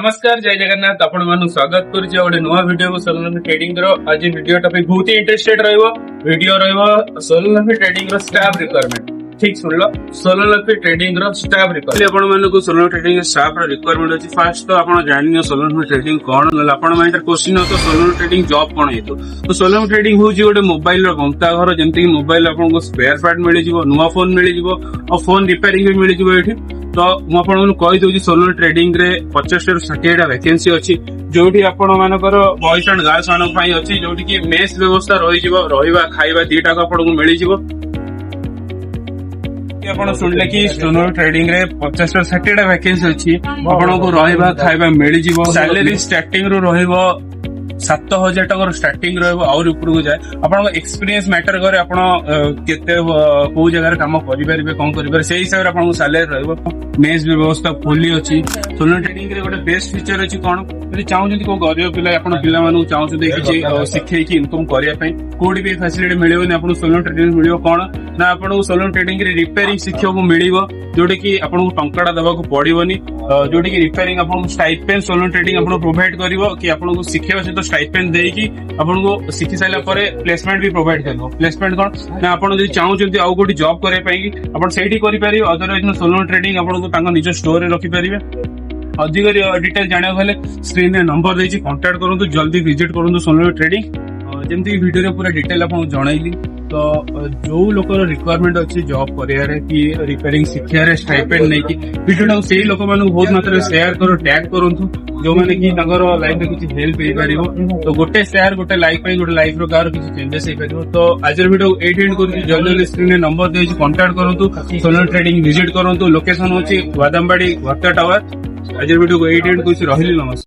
नमस्कार जय जगन्नाथ आपण मानु स्वागत करूचे गोटे नुआ वीडियो को सोलर ट्रेडिंग रो आज वीडियो टॉपिक बहुत ही इंटरेस्टेड रहइबो वीडियो रहइबो सोलर ट्रेडिंग रो स्टाफ रिक्वायरमेंट ठीक सुन लो सोलर ट्रेडिंग रो स्टाफ रिक्वायरमेंट आपण मानु को सोलर ट्रेडिंग स्टाफ रो रिक्वायरमेंट अछि फर्स्ट तो आपण जानियो सोलर ट्रेडिंग कोन न आपण माइंड क्वेश्चन तो सोलर ट्रेडिंग जॉब कोन हेतु तो सोलर ट्रेडिंग होची गोटे मोबाइल रो गंता घर जेंति मोबाइल आपण को स्पेयर पार्ट मिलि जिवो नुआ फोन मिलि जिवो और फोन रिपेयरिंग भी मिलि जिवो एठी तो मुझे कही दूसरी सोलर ट्रेडिंग रे 50 ରୁ 60 वैकेंसी अच्छी जोटी आपण मानकर बॉयज एंड गर्ल्स मान अच्छी जोटी की मेस व्यवस्था रही खाଇବା दीटा आपको मिल आपण सुनले कि सोलर ट्रेडिंग रे 50 ରୁ 60 वैकेंसी अच्छी आपको रहा खाଇବା मिल सैलरी स्टार्टिंग रू रहिबो 7,000 टकर स्टार्टिंग और ऊपर को जाए आपन एक्सपीरियंस मैटर करे आपन केते को जगह काम करि परिबे कोन करि परिबे से हिसाब रे आपन सैलरी रहइबो मेस व्यवस्था फुली अछि सोलर ट्रेडिंग रे गोटे बेस्ट फीचर अछि कोन यदि चाहू जति को गरीब पिला आपन पिला मानु चाहू जति किछि शिखै कि इनकम करिया पई कोडी भी फैसिलिटी मिलिबो नै आपन सोलर ट्रेडिंग मिलिबो कोन ना आपन सोलर ट्रेडिंग रे रिपेयरिंग शिखियो को मिलिबो जोडी कि आपन टंकाडा दबा को पड़िबोनी जोडी कि रिपेयरिंग आपन स्टाइपेंड सोलर ट्रेडिंग आपन प्रोवाइड करिवो कि आपन को शिखैबा से स्टाइपेंड देकी आपन को शिखि साइला परे प्लेसमेंट भी प्रोवाइड करबो प्लेसमेंट कोन ना आपन जदि चाहू जति आउ कोडी जॉब करे पई आपन सेठी करि परिबो अदरवाइज सोलर ट्रेडिंग आपन को तांका निज स्टोर रे रखि परिबे अधिक डिटेल जानिया हेले स्क्रीन रे नंबर देछि कांटेक्ट करंतु जल्दी विजिट करंतु सोलर ट्रेडिंग जेमति वीडियो रे पूरा डिटेल आपन जणाइली तो जो लोकर रिक्वायरमेंट अच्छी जॉब करियारे कि रिपेयरिंग शिखियारे स्टाइपेंड नै कि वीडियो से लोक मानु बहुत मात्रा शेयर करो टैग करंतु जो माने कि नगर लाइफ में किछि हेल्प हे परिबो तो गोटे शेयर गोटे लाइक पे गोटे लाइफ रो कार किछि चेंजेस हे परिबो तो आज वीडियो एट एंड करू जल्दी स्क्रीन रे नंबर देछि कांटेक्ट करंतु सोलर ट्रेडिंग विजिट करंतु लोकेशन होछि वादामबाड़ी वर्ता टावर आज वीडियो को एट एंड करू रहिली नमस्कार।